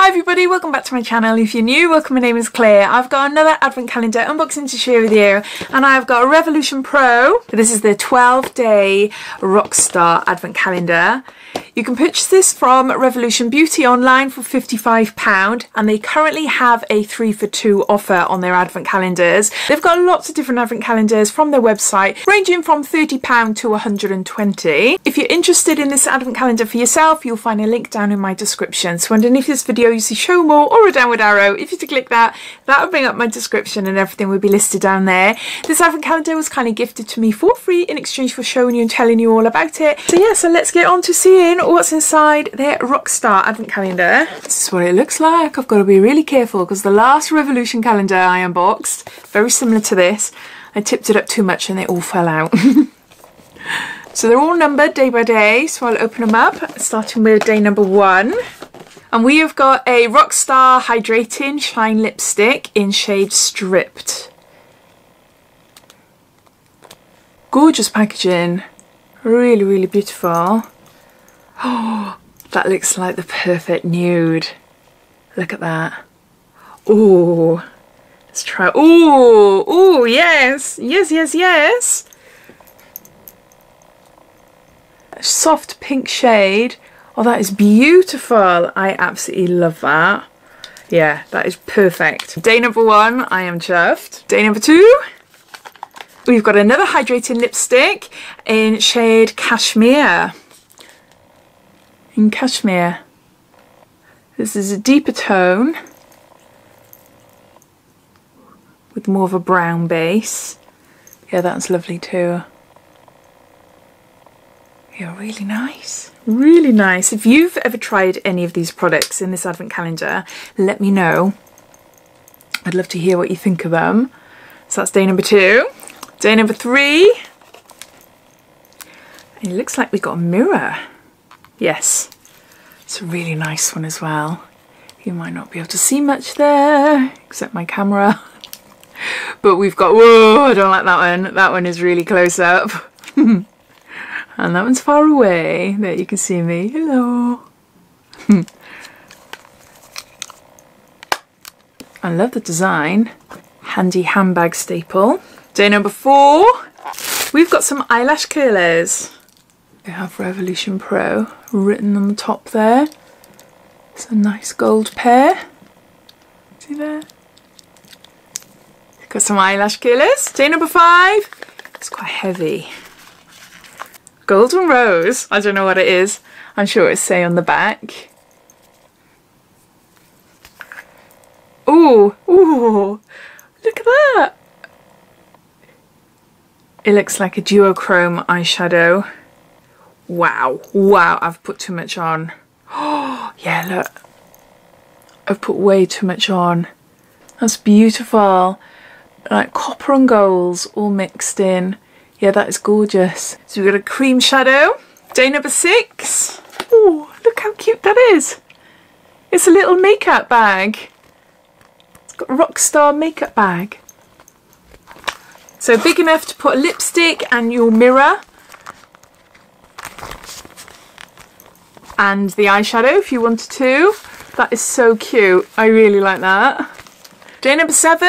Hi everybody, welcome back to my channel. If you're new, welcome, my name is Claire. I've got another advent calendar unboxing to share with you, and I've got a Revolution Pro. This is the 12-day Rockstar advent calendar. You can purchase this from Revolution Beauty online for £55, and they currently have a 3 for 2 offer on their advent calendars. They've got lots of different advent calendars from their website, ranging from £30 to £120. If you're interested in this advent calendar for yourself, you'll find a link down in my description. So underneath this video you see show more or a downward arrow. If you to click that, that will bring up my description and everything will be listed down there. This advent calendar was kindly gifted to me for free in exchange for showing you and telling you all about it. So yeah, so let's get on to seeing what's inside their Rockstar advent calendar. This is what it looks like. I've got to be really careful because the last Revolution calendar I unboxed, very similar to this, I tipped it up too much and they all fell out. So they're all numbered day by day, so I'll open them up, starting with day number 1. And we have got a Rockstar Hydrating Shine Lipstick in shade Stripped. Gorgeous packaging, really, really beautiful. Oh, that looks like the perfect nude. Look at that. Oh, let's try. Oh, yes, yes, yes, yes. A soft pink shade. Oh, that is beautiful. I absolutely love that. Yeah, that is perfect. Day number 1, I am chuffed. Day number 2, we've got another hydrating lipstick in shade Cashmere. In Cashmere. This is a deeper tone with more of a brown base. Yeah, that's lovely too. Yeah, really nice. Really nice. If you've ever tried any of these products in this advent calendar, let me know. I'd love to hear what you think of them. So that's day number 2. Day number 3. It looks like we got a mirror. Yes. It's a really nice one as well. You might not be able to see much there, except my camera. But we've got, whoa, I don't like that one. That one is really close up. And that one's far away. There you can see me. Hello. I love the design. Handy handbag staple. Day number 4. We've got some eyelash curlers. We have Revolution Pro written on the top there. It's a nice gold pair. See there? Got some eyelash curlers. Day number 5. It's quite heavy. Golden Rose. I don't know what it is. I'm sure it's say on the back. Ooh, ooh, look at that. It looks like a duochrome eyeshadow. Wow, wow, I've put too much on. Oh, yeah, look. I've put way too much on. That's beautiful. Like copper and golds all mixed in. Yeah, that is gorgeous. So we've got a cream shadow. Day number 6. Oh, look how cute that is. It's a little makeup bag. It's got a Rockstar makeup bag. So big enough to put a lipstick and your mirror. And the eyeshadow if you wanted to. That is so cute. I really like that. Day number 7.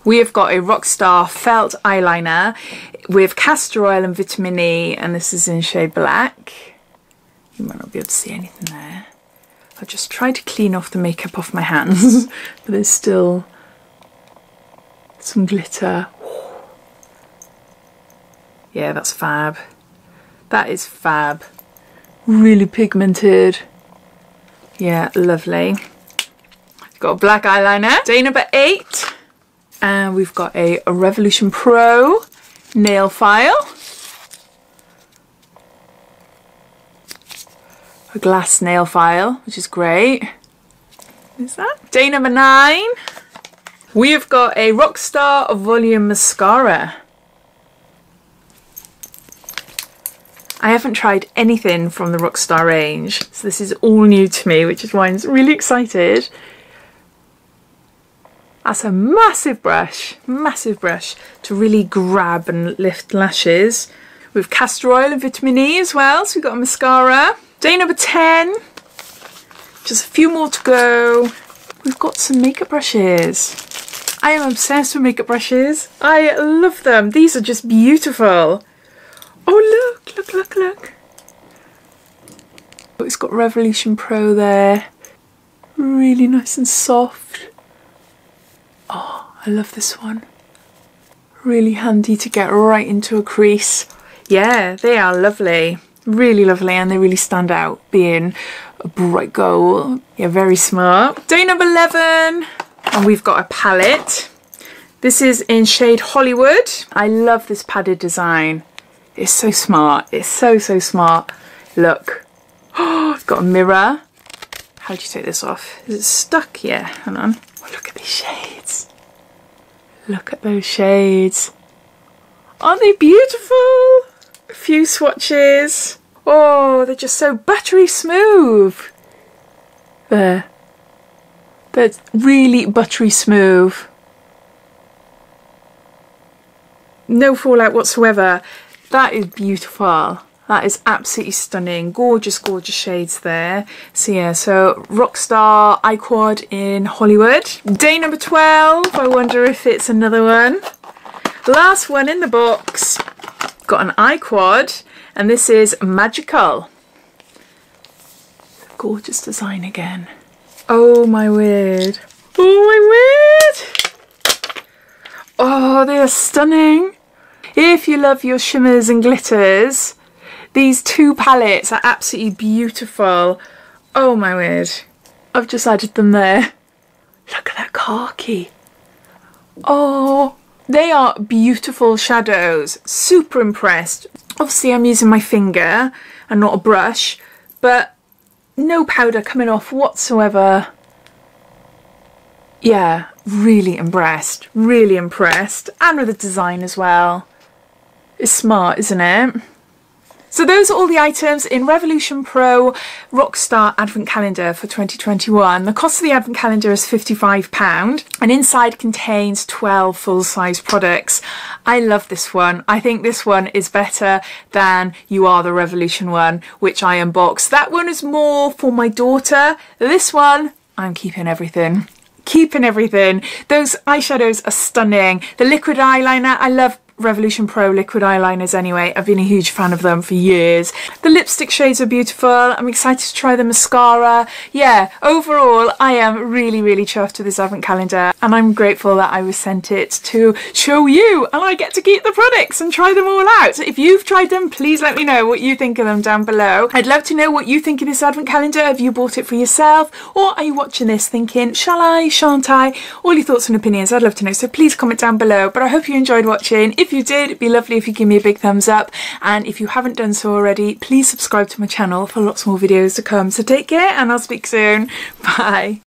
We have got a Rockstar felt eyeliner with castor oil and vitamin E, and this is in shade Black. You might not be able to see anything there. I'll just try to clean off the makeup off my hands, but there's still some glitter. Yeah, that's fab. That is fab. Really pigmented. Yeah, lovely. Got a black eyeliner. Day number 8. And we've got a Revolution Pro nail file. A glass nail file, which is great. What is that? Day number 9. We have got a Rockstar Volume Mascara. I haven't tried anything from the Rockstar range, so this is all new to me, which is why I'm really excited. That's a massive brush to really grab and lift lashes. With castor oil and vitamin E as well, so we've got a mascara. Day number 10. Just a few more to go. We've got some makeup brushes. I am obsessed with makeup brushes. I love them. These are just beautiful. Oh, look, look, look, look. It's got Revolution Pro there. Really nice and soft. Oh, I love this one. Really handy to get right into a crease. Yeah, they are lovely. Really lovely, and they really stand out being a bright gold. Yeah, very smart. Day number 11, and we've got a palette. This is in shade Hollywood. I love this padded design. It's so smart. It's so, so smart. Look. Oh, it's got a mirror. How do you take this off? Is it stuck? Yeah, hang on. Oh, look at these shades. Look at those shades. Aren't they beautiful? A few swatches. Oh, they're just so buttery smooth. There. They're really buttery smooth. No fallout whatsoever. That is beautiful. That is absolutely stunning. Gorgeous, gorgeous shades there. So yeah, so Rockstar Eye Quad in Hollywood. Day number 12. I wonder if it's another one. Last one in the box. Got an eye quad, and this is Magical. Gorgeous design again. Oh my word. Oh my word. Oh, they are stunning. If you love your shimmers and glitters, these two palettes are absolutely beautiful. Oh my word. I've just added them there. Look at that khaki. Oh, they are beautiful shadows. Super impressed. Obviously I'm using my finger and not a brush, but no powder coming off whatsoever. Yeah, really impressed. Really impressed. And with the design as well. It's smart, isn't it? So those are all the items in Revolution Pro Rockstar Advent Calendar for 2021. The cost of the Advent Calendar is £55 and inside contains 12 full-size products. I love this one. I think this one is better than You Are the Revolution one, which I unboxed. That one is more for my daughter. This one, I'm keeping everything. Keeping everything. Those eyeshadows are stunning. The liquid eyeliner, I love Revolution Pro liquid eyeliners anyway. I've been a huge fan of them for years. The lipstick shades are beautiful. I'm excited to try the mascara. Yeah, overall I am really, really chuffed with this advent calendar, and I'm grateful that I was sent it to show you, and I get to keep the products and try them all out. If you've tried them, please let me know what you think of them down below. I'd love to know what you think of this advent calendar. Have you bought it for yourself, or are you watching this thinking, shall I, shan't I? All your thoughts and opinions, I'd love to know, so please comment down below. But I hope you enjoyed watching. If you did, it'd be lovely if you give me a big thumbs up, and if you haven't done so already, please subscribe to my channel for lots more videos to come. So take care, and I'll speak soon. Bye.